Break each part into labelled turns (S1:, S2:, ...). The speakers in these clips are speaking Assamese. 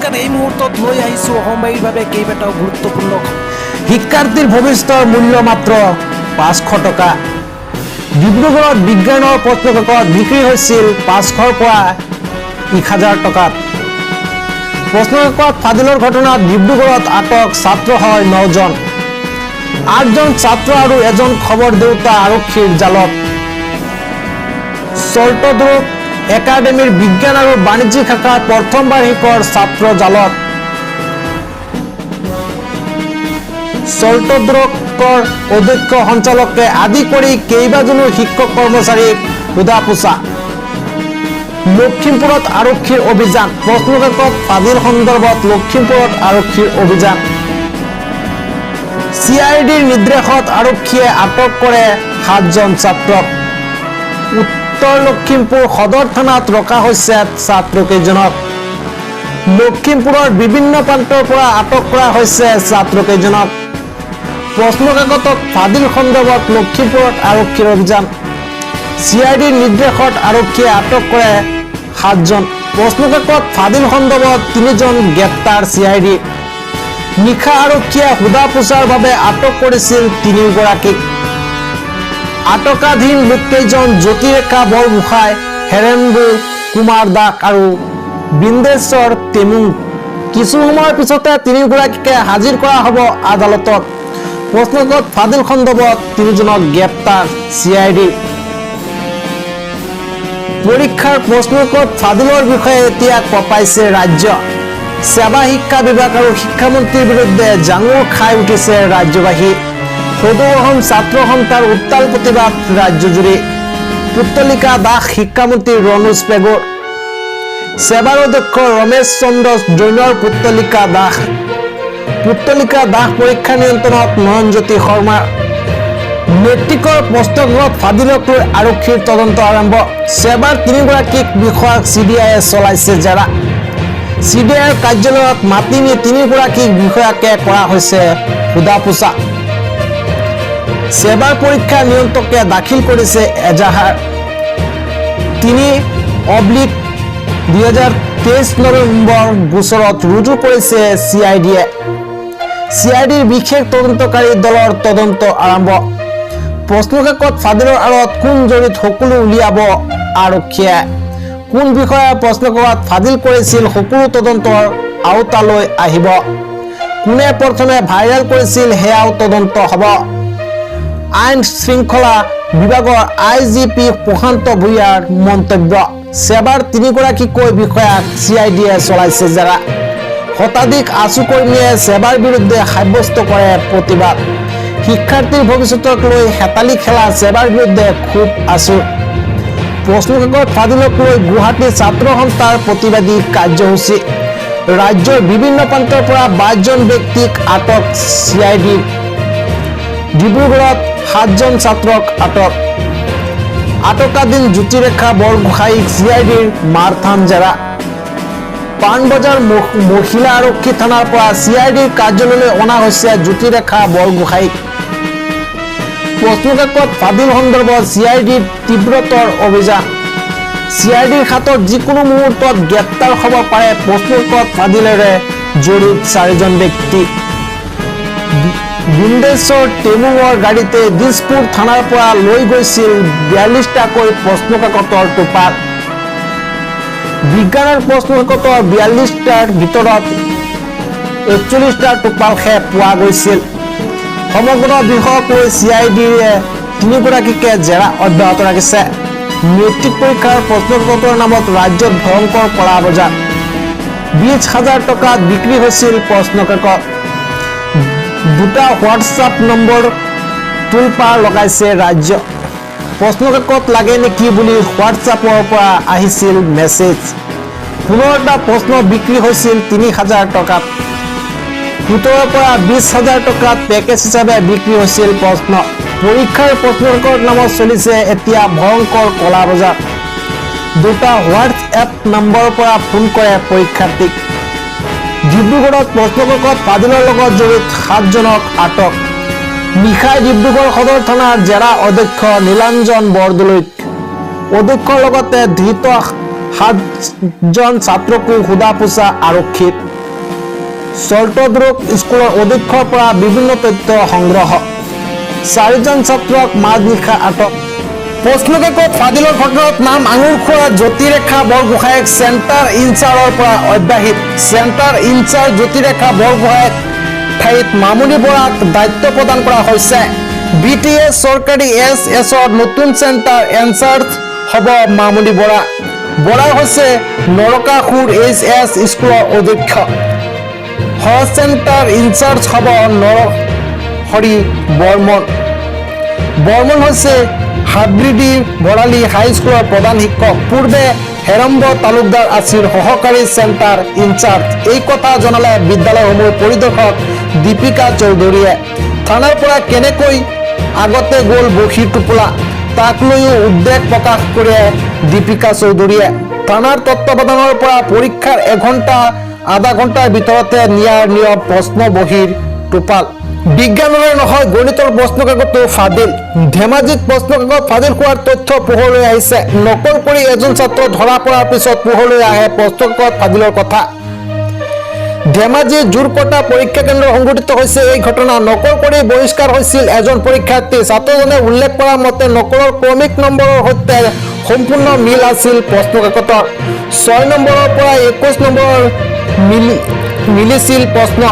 S1: নমস্কাৰ, এই মুহূৰ্তত লৈ আহিছোঁ অসমবাসীৰ বাবে কেইবাটাও গুৰুত্বপূৰ্ণ
S2: শিক্ষাৰ্থীৰ ভৱিষ্যতৰ মূল্য মাত্ৰ 500 টকা। ডিব্ৰুগড়ত বিজ্ঞানৰ প্ৰশ্নকাকত বিক্ৰী হৈছিল 500ৰ পৰা 1000 টকাত। প্ৰশ্নকাকত ফাদিলৰ ঘটনাত ডিব্ৰুগড়ত আটক ছাত্ৰসহ 9 জন। 8 জন ছাত্ৰ আৰু এজন খবৰ দেউতা আৰক্ষীৰ জালত। চল্টদ্ৰুক একাডেমীৰ বিজ্ঞান আৰু বাণিজ্যিক শাখাৰ প্ৰথম বাৰ্ষিকৰ ছাত্ৰ জালত। চল্টদ্ৰুকৰ অধ্যক্ষ সঞ্চালকে আদি কৰি কেইবাজনো শিক্ষক কৰ্মচাৰীক সোধা-পোছা। লখিমপুৰত আৰক্ষীৰ অভিযান। প্ৰশ্নকাকত ফাদিল সন্দৰ্ভত লখিমপুৰত আৰক্ষীৰ অভিযান। CIDৰ নিৰ্দেশত আৰক্ষীয়ে আটক কৰে 7 জন ছাত্ৰক। উত্তৰ লখিমপুৰ সদৰ থানাত ৰখা হৈছে ছাত্ৰকেইজনক। লখিমপুৰৰ বিভিন্ন প্ৰান্তৰ পৰা আটক কৰা হৈছে ছাত্ৰকেইজনক। প্ৰশ্নকাকতত ফাদিল সন্দৰ্ভত লখিমপুৰত আৰক্ষীৰ অভিযান। CIDৰ নিৰ্দেশত আৰক্ষীয়ে আটক কৰে 7 জন। প্ৰশ্নকাকত ফাদিল সন্দৰ্ভত 3 জন গ্ৰেপ্তাৰ CID। নিশা আৰক্ষীয়ে সোধা-পোছাৰ বাবে আটক কৰিছিল 3 গৰাকীক। আটকাধীন লোককেইজন জ্যোতিৰেখা বৰগোহাঁই, হেৰেন্দু কুমাৰ দাস আৰু বিন্দেশ্বৰ টেমুং। কিছু সময়ৰ পিছতে 3 গৰাকীকে হাজিৰ কৰা হ'ব আদালতত। প্ৰশ্নকাকত ফাদিল সন্দৰ্ভত 3 জনক গ্ৰেপ্তাৰ CID। পৰীক্ষাৰ প্ৰশ্নকাকত ফাদিলৰ বিষয়ে এতিয়া কঁপাইছে ৰাজ্য। সেৱা শিক্ষা বিভাগ আৰু শিক্ষামন্ত্ৰীৰ বিৰুদ্ধে জাঙুৰ খাই উঠিছে ৰাজ্যবাসী। সদৌ অসম ছাত্ৰ সন্থাৰ উত্তাল প্ৰতিবাদ ৰাজ্যজুৰি। পুত্তলিকা দাস শিক্ষামন্ত্ৰী ৰণোজ পেগুৰ। সেৱাৰ অধ্যক্ষ ৰমেশ চন্দ্ৰ জৈনৰ পুত্তলিকা দাস। পুত্তলিকা দাস পৰীক্ষা নিয়ন্ত্ৰণত নয়নজ্যোতি শৰ্মা। মেট্ৰিকৰ প্ৰশ্নকাকত ফাদিলক লৈ আৰক্ষীৰ তদন্ত আৰম্ভ। সেৱাৰ 3 গৰাকীক বিষয়াক CBIয়ে চলাইছে জেৰা। CBIৰ কাৰ্যালয়ত মাতি নি 3 গৰাকীক বিষয়াকে কৰা হৈছে সোধা-পোছা। সেৱাৰ পৰীক্ষা নিয়ন্ত্ৰকে দাখিল কৰিছে এজাহাৰ। 3/2023 নৱেম্বৰ গোচৰত ৰুজু কৰিছে CIDয়ে। CIDৰ বিশেষ তদন্তকাৰী দলৰ তদন্ত আৰম্ভ। প্ৰশ্নকাকত ফাদিলৰ আঁৰত কোন জড়িত সকলো উলিয়াব আৰক্ষীয়ে। কোন বিষয়ে প্ৰশ্নকাকত ফাদিল কৰিছিল সকলো তদন্তৰ আওতালৈ আহিব। কোনে প্ৰথমে ভাইৰেল কৰিছিল সেয়াও তদন্ত হ'ব। আইন শৃংখলা বিভাগৰ IGP প্ৰশান্ত ভূঞাৰ মন্তব্য। সেৱাৰ 3 গৰাকীকৈ বিষয়াক CIDয়ে চলাইছে জেৰা। শতাধিক আছু কৰ্মীয়ে সেৱাৰ বিৰুদ্ধে সাব্যস্ত কৰে প্ৰতিবাদ। শিক্ষাৰ্থীৰ ভৱিষ্যতক লৈ হেতালি খেলা সেৱাৰ বিৰুদ্ধে ক্ষোভ আছু। প্ৰশ্নকাকত ফাদিলক লৈ গুৱাহাটী ছাত্ৰ সন্থাৰ প্ৰতিবাদী কাৰ্যসূচী। ৰাজ্যৰ বিভিন্ন প্ৰান্তৰ পৰা 22 জন ব্যক্তিক আটক CID। ডিব্ৰুগড়ত 7 জন ছাত্ৰক আটক। আটকাধীন জ্যোতিৰেখা বৰগোহাঁইক CIDৰ মাৰথান জেৰা। পাণবজাৰ মহিলা আৰক্ষী থানাৰ পৰা CIDৰ কাৰ্যালয়লৈ অনা হৈছে জ্যোতিৰেখা বৰগোহাঁইক। প্ৰশ্নকাকত ফাদিল সন্দৰ্ভত CIDৰ তীব্ৰতৰ অভিযান। CIDৰ হাতত যিকোনো মুহূৰ্তত গ্ৰেপ্তাৰ হ'ব পাৰে প্ৰশ্নকাকত ফাদিলেৰে জড়িত 4 জন ব্যক্তি। বিন্দেশ্বৰ টেমুঙৰ গাড়ীতে দিছপুৰ থানাৰ পৰা লৈ গৈছিল 42টাকৈ প্ৰশ্নকাকতৰ টোপাল। বিজ্ঞানৰ প্ৰশ্নকাকতৰ 42টাৰ ভিতৰত 41টা টোপালহে পোৱা গৈছিল। সমগ্ৰ বিষয়ক লৈ CIDয়ে 3 গৰাকীকে জেৰা অব্যাহত ৰাখিছে। মেট্ৰিক পৰীক্ষাৰ প্ৰশ্নকাকতৰ নামত ৰাজ্যত ভয়ংকৰ কলা বজাৰ। 20,000 টকাত বিক্ৰী হৈছিল প্ৰশ্নকাকত। 2টা হোৱাটছআপ নম্বৰ তোলপাৰ লগাইছে ৰাজ্য। প্ৰশ্নকাকত লাগে নেকি বুলি হোৱাটছআপৰ পৰা আহিছিল মেছেজ। 15টা প্ৰশ্ন বিক্ৰী হৈছিল 3,000 টকাত। 17ৰ পৰা 20,000 টকাত পেকেজ হিচাপে বিক্ৰী হৈছিল প্ৰশ্ন। পৰীক্ষাৰ প্ৰশ্নকাকতৰ নামত চলিছে এতিয়া ভয়ংকৰ কলা বজাৰ। 2টা হোৱাটছএপ নম্বৰৰ পৰা ফোন কৰে পৰীক্ষাৰ্থীক। ডিব্ৰুগড়ত প্ৰশ্নকাকত ফাদিলৰ লগত জড়িত 7 জনক আটক। নিশাই ডিব্ৰুগড় সদৰ থানাৰ জেৰা অধ্যক্ষ নীলাঞ্জন বৰদলৈক। অধ্যক্ষৰ লগতে ধৃত 7 জন ছাত্ৰকো সোধা-পোছা আৰক্ষীত। চল্টদ্ৰুক স্কুলৰ অধ্যক্ষৰ পৰা বিভিন্ন তথ্য সংগ্ৰহ 4জন ছাত্ৰক মাজনিশা আটক প্ৰশ্নকাকত ফাদিলৰ ঘটনাত নাম আঙুৰ খোৱা জ্যোতিৰেখা বৰগোহাঁইক চেণ্টাৰ ইনচাৰ্জৰ পৰা অব্যাহত চেণ্টাৰ ইনচাৰ্জ জ্যোতিৰেখা বৰগোহাঁইক ঠাইত মামুনি বৰাক দায়িত্ব প্ৰদান কৰা হৈছে BTS চৰকাৰী SS-ৰ নতুন চেণ্টাৰ ইনচাৰ্জ হ'ব মামুনি বৰা বৰা হৈছে নৰকাসুৰ HS স্কুলৰ অধ্যক্ষ চেণ্টাৰ ইনচাৰ্জ হ'ব নৰহৰি বৰ্মন হৈছে হাবৃদি বৰালি হাইস্কুলৰ প্ৰধান শিক্ষক পূৰ্বে হেৰম্ব তালুকদাৰ আছিল সহকাৰী চেণ্টাৰ ইনচাৰ্জ এই কথা জনালে বিদ্যালয়সমূহৰ পৰিদৰ্শক দীপিকা চৌধুৰীয়ে থানাৰ পৰা কেনেকৈ আগতে গ'ল বশীৰ টোপোলা তাক লৈও উদ্বেগ প্ৰকাশ কৰে দীপিকা চৌধুৰীয়ে থানাৰ তত্ত্বাৱধানৰ পৰা পৰীক্ষাৰ আধা ঘণ্টাৰ ভিতৰতে নিয়াৰ নিয়ম প্ৰশ্ন বহীৰ টোপাল বিজ্ঞানৰে নহয় গণিতৰ প্ৰশ্নকাকতো ফাদিল ধেমাজিত প্ৰশ্নকাকত ফাদিল হোৱাৰ তথ্য পোহৰলৈ আহিছে নকল কৰি এজন ছাত্ৰ ধৰা পৰাৰ পিছত পোহৰলৈ আহে প্ৰশ্নকাকত ফাদিলৰ কথা ধেমাজি জোৰকটা পৰীক্ষা কেন্দ্ৰ সংঘটিত হৈছে এই ঘটনা নকল কৰি বহিষ্কাৰ হৈছিল এজন পৰীক্ষাৰ্থী ছাত্ৰজনে উল্লেখ কৰা মতে নকলৰ ক্ৰমিক নম্বৰৰ সৈতে সম্পূৰ্ণ মিল আছিল প্ৰশ্নকাকতৰ 6 নম্বৰৰ পৰা 21 নম্বৰ মিলিছিল প্ৰশ্ন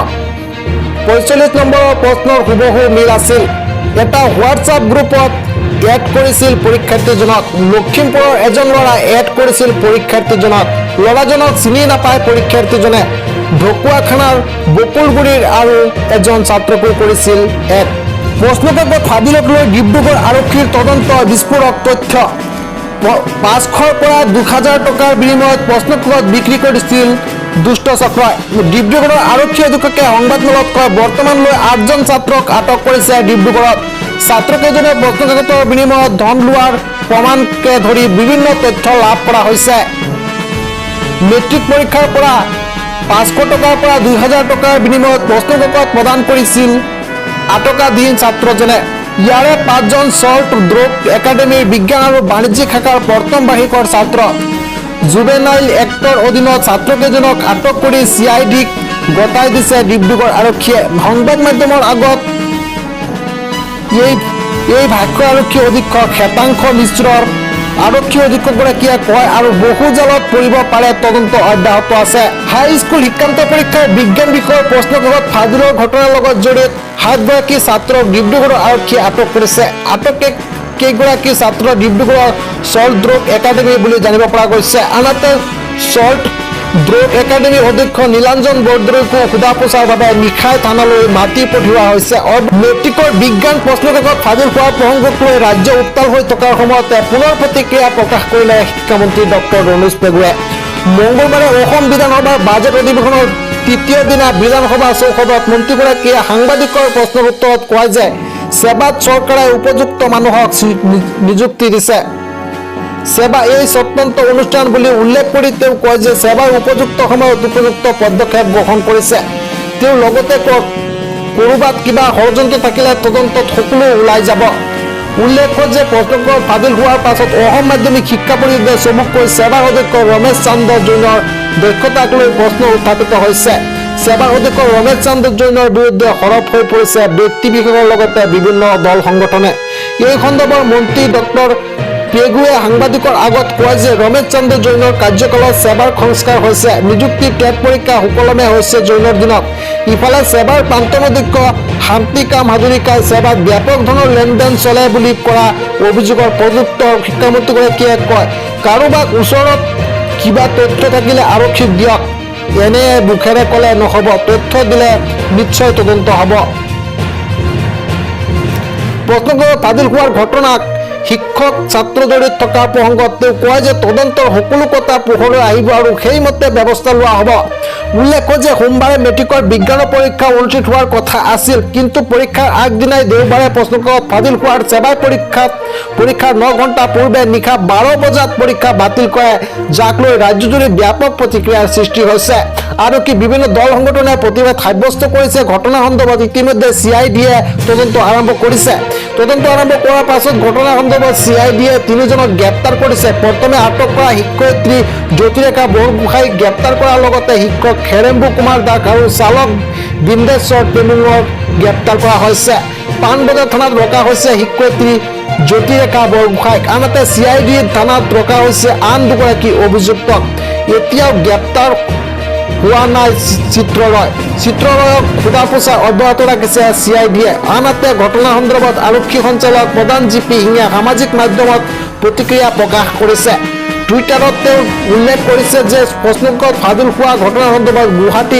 S2: 45 নম্বৰৰ প্ৰশ্নৰ হুবহু মিল আছিল এটা হোৱাটছআপ গ্ৰুপত এড কৰিছিল পৰীক্ষাৰ্থীজনক লখিমপুৰৰ এজন ল'ৰা এড কৰিছিল পৰীক্ষাৰ্থীজনক ল'ৰাজনক চিনি নাপায় পৰীক্ষাৰ্থীজনে ঢকুৱাখানাৰ বকুলগুৰিৰ আৰু এজন ছাত্ৰকো কৰিছিল এড প্ৰশ্নকাকত ফাদিলক লৈ ডিব্ৰুগড় আৰক্ষীৰ তদন্ত বিস্ফোৰক তথ্য 500ৰ পৰা 2000 টকাৰ বিনিময়ত প্ৰশ্নকাকত বিক্ৰী কৰিছিল দুষ্ট চক্ৰই ডিব্ৰুগড়ৰ আৰক্ষী অধীক্ষকে সংবাদমেলত কয় বৰ্তমানলৈ 8জন ছাত্ৰক আটক কৰিছে ডিব্ৰুগড়ত ছাত্ৰকেইজনে প্ৰশ্নকাকতৰ বিনিময়ত ধন লোৱাৰ প্ৰমাণকে ধৰি বিভিন্ন তথ্য লাভ কৰা হৈছে মেট্ৰিক পৰীক্ষাৰ পৰা 500 টকাৰ পৰা 2000 টকাৰ বিনিময়ত প্ৰশ্নকাকত প্ৰদান কৰিছিল আটকাধীন ছাত্ৰজনে ইয়াৰে 5জন সল্ট ড্ৰগ একাডেমীৰ বিজ্ঞান আৰু বাণিজ্যিক শাখাৰ প্ৰথম বাৰ্ষিকৰ ছাত্ৰ জুবেনাইল এক্টৰ অধীনত ছাত্ৰকেইজনক আটক কৰি CIDক গতাই দিছে ডিব্ৰুগড় আৰক্ষীয়ে সংবাদ মাধ্যমৰ আগত এই ভাষ্য আৰক্ষী অধীক্ষক হেতাংশ মিশ্ৰৰ আৰক্ষী অধীক্ষকগৰাকীয়ে কয় আৰু বহু জালত পৰিব পাৰে তদন্ত অব্যাহত আছে হাইস্কুল শিক্ষান্ত পৰীক্ষাৰ বিজ্ঞান বিষয়ৰ প্ৰশ্নকাকত ফাদিলৰ ঘটনাৰ লগত জড়িত 7গৰাকী ছাত্ৰক ডিব্ৰুগড় আৰক্ষীয়ে আটক কৰিছে কেইগৰাকী ছাত্ৰ ডিব্ৰুগড়ৰ সল্ট ড্ৰগ একাডেমী বুলি জানিব পৰা গৈছে আনহাতে সল্ট ড্ৰগ একাডেমীৰ অধ্যক্ষ নীলাঞ্জন বৰদলৈকো সোধা পোছাৰ বাবে নিশাই থানালৈ মাতি পঠিওৱা হৈছে মেট্ৰিকৰ বিজ্ঞান প্ৰশ্নকাকত ফাদিল হোৱাৰ প্ৰসংগক লৈ ৰাজ্য উত্তাল হৈ থকাৰ সময়তে পুনৰ প্ৰতিক্ৰিয়া প্ৰকাশ কৰিলে শিক্ষামন্ত্ৰী ডক্টৰ ৰমেশ পেগুৱে মঙলবাৰে অসম বিধানসভাৰ বাজেট অধিৱেশনৰ তৃতীয় দিনা বিধানসভা চৌহদত মন্ত্ৰীগৰাকীয়ে সাংবাদিকৰ প্ৰশ্নৰ উত্তৰত কয় যে সেৱাত চৰকাৰে উপযুক্ত মানুহক নিযুক্তি দিছে সেৱা এই স্বতন্ত্ৰ অনুষ্ঠান বুলি উল্লেখ কৰি তেওঁ কয় যে সেৱাৰ উপযুক্ত সময়ত উপযুক্ত পদক্ষেপ গ্ৰহণ কৰিছে তেওঁ লগতে ক'ৰবাত কিবা ষড়যন্ত্ৰ থাকিলে তদন্তত সকলো ওলাই যাব উল্লেখ্য যে প্ৰশ্নকাকত ফাদিল হোৱাৰ পাছত অসম মাধ্যমিক শিক্ষা পৰিষদে চমুকৈ সেৱাৰ অধ্যক্ষ ৰমেশ চান্দ জৈনৰ দক্ষতাক লৈ প্ৰশ্ন উত্থাপিত হৈছে সেৱাৰ অধ্যক্ষ ৰমেশ চান্দ জৈনৰ বিৰুদ্ধে সৰব হৈ পৰিছে ব্যক্তি বিশেষৰ লগতে বিভিন্ন দল সংগঠনে এই সন্দৰ্ভত মন্ত্ৰী ডক্টৰ পেগুৱে সাংবাদিকৰ আগত কয় যে ৰমেশ চন্দ্ৰ জৈনৰ কাৰ্যকালত সেৱাৰ সংস্কাৰ হৈছে নিযুক্তি টেট পৰীক্ষা সুকলমে হৈছে জৈনৰ দিনত ইফালে সেৱাৰ প্ৰাক্তন অধ্যক্ষ শান্তিকাম হাজৰিকাই সেৱাত ব্যাপক ধৰণৰ লেনদেন চলে বুলি কৰা অভিযোগৰ প্ৰযুক্ত শিক্ষামন্ত্ৰীগৰাকীয়ে কয় কাৰোবাক ওচৰত কিবা তথ্য থাকিলে আৰক্ষীক দিয়ক এনে মুখেৰে ক'লে নহ'ব তথ্য দিলে নিশ্চয় তদন্ত হ'ব প্ৰশ্নকাকত ফাদিল হোৱাৰ ঘটনাক শিক্ষক ছাত্ৰ জড়িত থকা প্ৰসংগত তেওঁ কয় যে তদন্তৰ সকলো কথা পোহৰলৈ আহিব আৰু সেইমতে ব্যৱস্থা লোৱা হ'ব উল্লেখ্য যে সোমবাৰে মেট্ৰিকৰ বিজ্ঞানৰ পৰীক্ষা অনুষ্ঠিত হোৱাৰ কথা আছিল কিন্তু পৰীক্ষাৰ আগদিনাই দেওবাৰে প্ৰশ্নকাকত ফাদিল হোৱাৰ সেৱাই পৰীক্ষাৰ 9 ঘণ্টা পূৰ্বে নিশা 12 বজাত পৰীক্ষা বাতিল কৰে যাক লৈ ৰাজ্যজুৰি ব্যাপক প্ৰতিক্ৰিয়াৰ সৃষ্টি হৈছে আৰু কি বিভিন্ন দল সংগঠনে প্ৰতিবাদ সাব্যস্ত কৰিছে। ঘটনা সন্দৰ্ভত ইতিমধ্যে CID-য়ে তদন্ত আৰম্ভ কৰিছে। তদন্ত আৰম্ভ কৰাৰ পাছত ঘটনা সন্দৰ্ভত CID-য়ে 3জনক গ্ৰেপ্তাৰ কৰিছে। প্ৰথমে আটক কৰা শিক্ষয়িত্ৰী জ্যোতিৰেখা বৰগোহাঁইক গ্ৰেপ্তাৰ কৰাৰ লগতে শিক্ষক হেৰেম্বু কুমাৰ দাস আৰু চালক বিন্দেশ্বৰ টেমুঙক গ্ৰেপ্তাৰ কৰা হৈছে। পাণবজাৰ থানাত ৰখা হৈছে শিক্ষয়িত্ৰী জ্যোতিৰেখা বৰগোহাঁইক। আনহাতে CID থানাত ৰখা হৈছে আন দুগৰাকী অভিযুক্তক। এতিয়াও গ্ৰেপ্তাৰ হোৱা নাই চিত্ৰলয়ক সোধা পোছা অব্যাহত ৰাখিছে CID-য়ে। আনহাতে ঘটনা সন্দৰ্ভত আৰক্ষী সঞ্চালক প্ৰধান GP সিঙে সামাজিক মাধ্যমত প্ৰতিক্ৰিয়া প্ৰকাশ কৰিছে। টুইটাৰত তেওঁ উল্লেখ কৰিছে যে প্ৰশ্নকাকত ফাদিল হোৱা ঘটনা সন্দৰ্ভত গুৱাহাটী,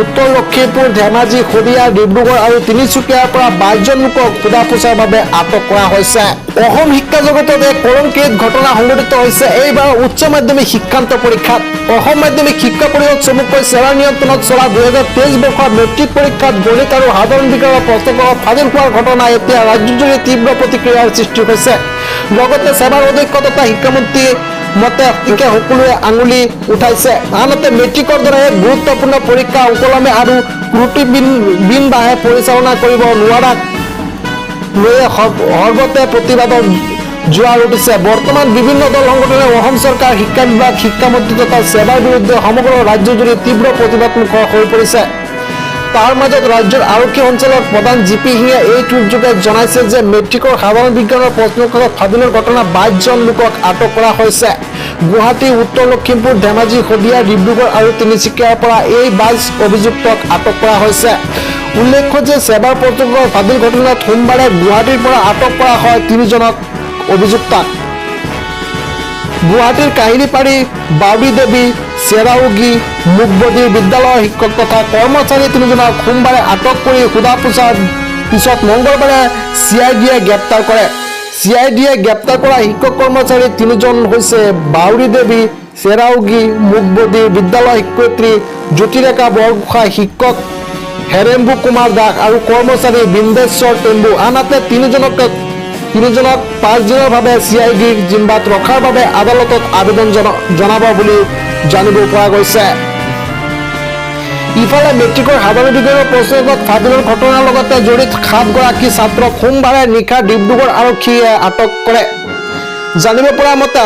S2: উত্তৰ লখিমপুৰ, ধেমাজি, শদিয়া, ডিব্ৰুগড় আৰু তিনিচুকীয়াৰ পৰা 22জন লোকক সোধা পোছাৰ বাবে আটক কৰা হৈছে। অসম শিক্ষা জগতত এক কলংকিত ঘটনা সংঘটিত হৈছে এইবাৰ উচ্চ মাধ্যমিক শিক্ষান্ত পৰীক্ষাত। অসম মাধ্যমিক শিক্ষা পৰিষদ চমুকৈ চেৱাৰ নিয়ন্ত্ৰণত চলা 2023 বৰ্ষৰ মেট্ৰিক পৰীক্ষাত গণিত আৰু সাধাৰণ বিজ্ঞানৰ প্ৰশ্নকাকত ফাদিল হোৱাৰ ঘটনা এতিয়া ৰাজ্যজুৰি তীব্ৰ প্ৰতিক্ৰিয়াৰ সৃষ্টি হৈছে। লগতে চেৱাৰ অধ্যক্ষ তথা শিক্ষামন্ত্ৰী মতে সকলোৱে আঙুলি উঠাইছে। আনহাতে মেট্ৰিকৰ দৰে এক গুৰুত্বপূৰ্ণ পৰীক্ষা সুকলমে আৰু ত্ৰুটিবিহীনভাৱে পৰিচালনা কৰিব নোৱাৰাক লৈ সৰ্বতে প্ৰতিবাদৰ জোৱাৰ উঠিছে। বৰ্তমান বিভিন্ন দল সংগঠনে অসম চৰকাৰ, শিক্ষা বিভাগ, শিক্ষামন্ত্ৰী তথা চেৱাৰ বিৰুদ্ধে সমগ্ৰ ৰাজ্যজুৰি তীব্ৰ প্ৰতিবাদমুখৰ হৈ পৰিছে। তাৰ মাজত ৰাজ্যৰ আৰক্ষী সঞ্চালক প্ৰধান GP সিঙে এই টুইটযোগে জনাইছে যে মেট্ৰিকৰ সাধাৰণ বিজ্ঞানৰ প্ৰশ্নকাকত ফাদিলৰ ঘটনা 22জন লোকক আটক কৰা হৈছে। গুৱাহাটী, উত্তৰ লখিমপুৰ, ধেমাজি, শদিয়া, ডিব্ৰুগড় আৰু তিনিচুকীয়াৰ পৰা এই 22 অভিযুক্তক আটক কৰা হৈছে। উল্লেখ্য যে চেৱাৰ প্ৰশ্নকাকত ফাদিল ঘটনাত সোমবাৰে গুৱাহাটীৰ পৰা আটক কৰা হয় 3জনক অভিযুক্তক। গুৱাহাটীৰ কাহিলীপাৰী বাউৰী দেৱী চেৰাউগী মুকবধিৰ বিদ্যালয়ৰ শিক্ষক তথা কৰ্মচাৰী 3জনক সোমবাৰে আটক কৰি সোধা পোছাৰ পিছত মঙলবাৰে CID-য়ে গ্ৰেপ্তাৰ কৰে। CID-য়ে গ্ৰেপ্তাৰ কৰা শিক্ষক কৰ্মচাৰী 3জন হৈছে বাউৰী দেৱী চেৰাউগী মুকবধিৰ বিদ্যালয়ৰ শিক্ষয়িত্ৰী জ্যোতিৰেখা বৰগোহাঁই, শিক্ষক হেৰেম্বু কুমাৰ দাস আৰু কৰ্মচাৰী বিন্দেশ্বৰ টেম্বু। আনহাতে 3জনক 5 দিনৰ বাবে CID-ৰ জিম্মাত ৰখাৰ বাবে আদালতত আবেদন জনাব বুলি জানিব পৰা গৈছে। ইফালে মেট্ৰিকৰ সাধাৰণ বিজ্ঞানৰ প্ৰশ্নকাকত ফাদিলৰ ঘটনাৰ লগতে জড়িত 7গৰাকী ছাত্ৰক সোমবাৰে নিশা ডিব্ৰুগড় আৰক্ষীয়ে আটক কৰে। জানিব পৰা মতে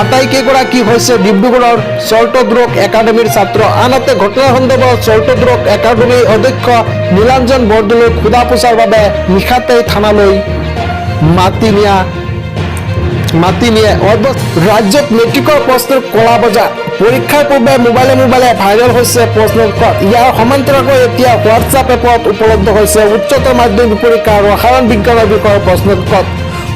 S2: আটাইকেইগৰাকী হৈছে ডিব্ৰুগড়ৰ চৰ্টদ্ৰোগ একাডেমীৰ ছাত্ৰ। আনহাতে ঘটনা সন্দৰ্ভত চৰ্টদ্ৰোগ একাডেমীৰ অধ্যক্ষ নীলাঞ্জন বৰদলৈক সোধা পোছাৰ বাবে নিশাতেই থানালৈ মাতি নিয়ে। ৰাজ্যত মেট্ৰিকৰ প্ৰশ্নৰ কলা বজাৰ। পৰীক্ষাৰ পূৰ্বে মোবাইলে ভাইৰেল হৈছে প্ৰশ্নকাকত। ইয়াৰ সমান্তৰালকৈ এতিয়া হোৱাটছআপ এপত উপলব্ধ হৈছে উচ্চতৰ মাধ্যমিক পৰীক্ষাৰ ৰসায়ন বিজ্ঞানৰ বিষয়ৰ প্ৰশ্নকাকত।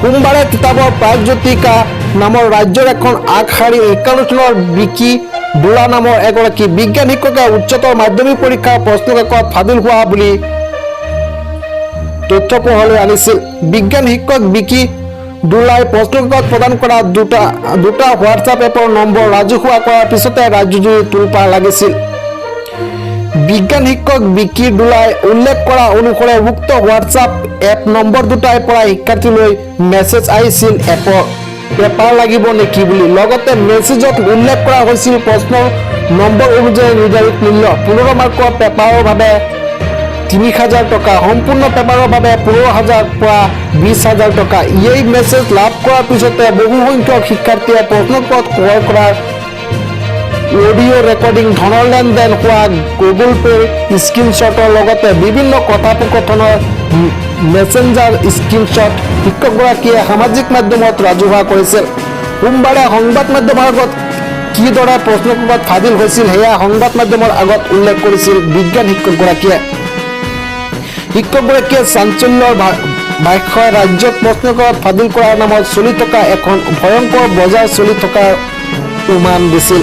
S2: সোমবাৰে তিতাবৰ প্ৰাগজ্যোতিকা নামৰ ৰাজ্যৰ এখন আগশাৰীৰ শিক্ষানুষ্ঠানৰ বিকি ডোলা নামৰ এগৰাকী বিজ্ঞান শিক্ষকে উচ্চতৰ মাধ্যমিক পৰীক্ষাৰ প্ৰশ্নকাকত ফাদিল হোৱা বুলি তথ্য পোহৰলৈ আনিছিল। বিজ্ঞান শিক্ষক বিকি ডোলাই প্ৰশ্নকাকত প্ৰদান কৰা দুটা হোৱাটছআপ এপৰ নম্বৰ ৰাজহুৱা কৰাৰ পিছতে ৰাজ্যজুৰি তোলপাৰ লাগিছিল। বিজ্ঞান শিক্ষক বিকি ডোলাই উল্লেখ কৰা অনুসৰি উক্ত হোৱাটছআপ এপ নম্বৰ দুটাৰ পৰা শিক্ষাৰ্থীলৈ মেছেজ আহিছিল পেপাৰ লাগিব নেকি বুলি। লগতে মেছেজত উল্লেখ কৰা হৈছিল প্ৰশ্নৰ নম্বৰ অনুযায়ী নিৰ্ধাৰিত মূল্য 15 মাৰ্কৰ পেপাৰৰ বাবে 30,000 টকা, সম্পূৰ্ণ পেপাৰৰ বাবে 15,000 পৰা 20,000 টকা। এই মেছেজ লাভ কৰাৰ পিছতে বহু সংখ্যক শিক্ষাৰ্থীয়ে প্ৰশ্নকাকত ক্ৰয় কৰাৰ অডিঅ' ৰেকৰ্ডিং, ধনৰ লেনদেন হোৱা গুগল পেৰ স্ক্ৰীনশ্বটৰ লগতে বিভিন্ন কথোপকথনৰ মেছেঞ্জাৰ স্ক্ৰীনশ্বট শিক্ষকগৰাকীয়ে সামাজিক মাধ্যমত ৰাজহুৱা কৰিছিল। সোমবাৰে সংবাদ মাধ্যমৰ আগত কিদৰে প্ৰশ্নকাকত ফাদিল হৈছিল সেয়া সংবাদ মাধ্যমৰ আগত উল্লেখ কৰিছিল বিজ্ঞান শিক্ষকগৰাকীয়ে। শিক্ষকগৰাকীয়ে চাঞ্চল্যৰ ভাষ্যই ৰাজ্যত প্ৰশ্নকাকত ফাদিল কৰাৰ নামত চলি থকা এখন ভয়ংকৰ বজাৰ চলি থকাৰ উমান দিছিল।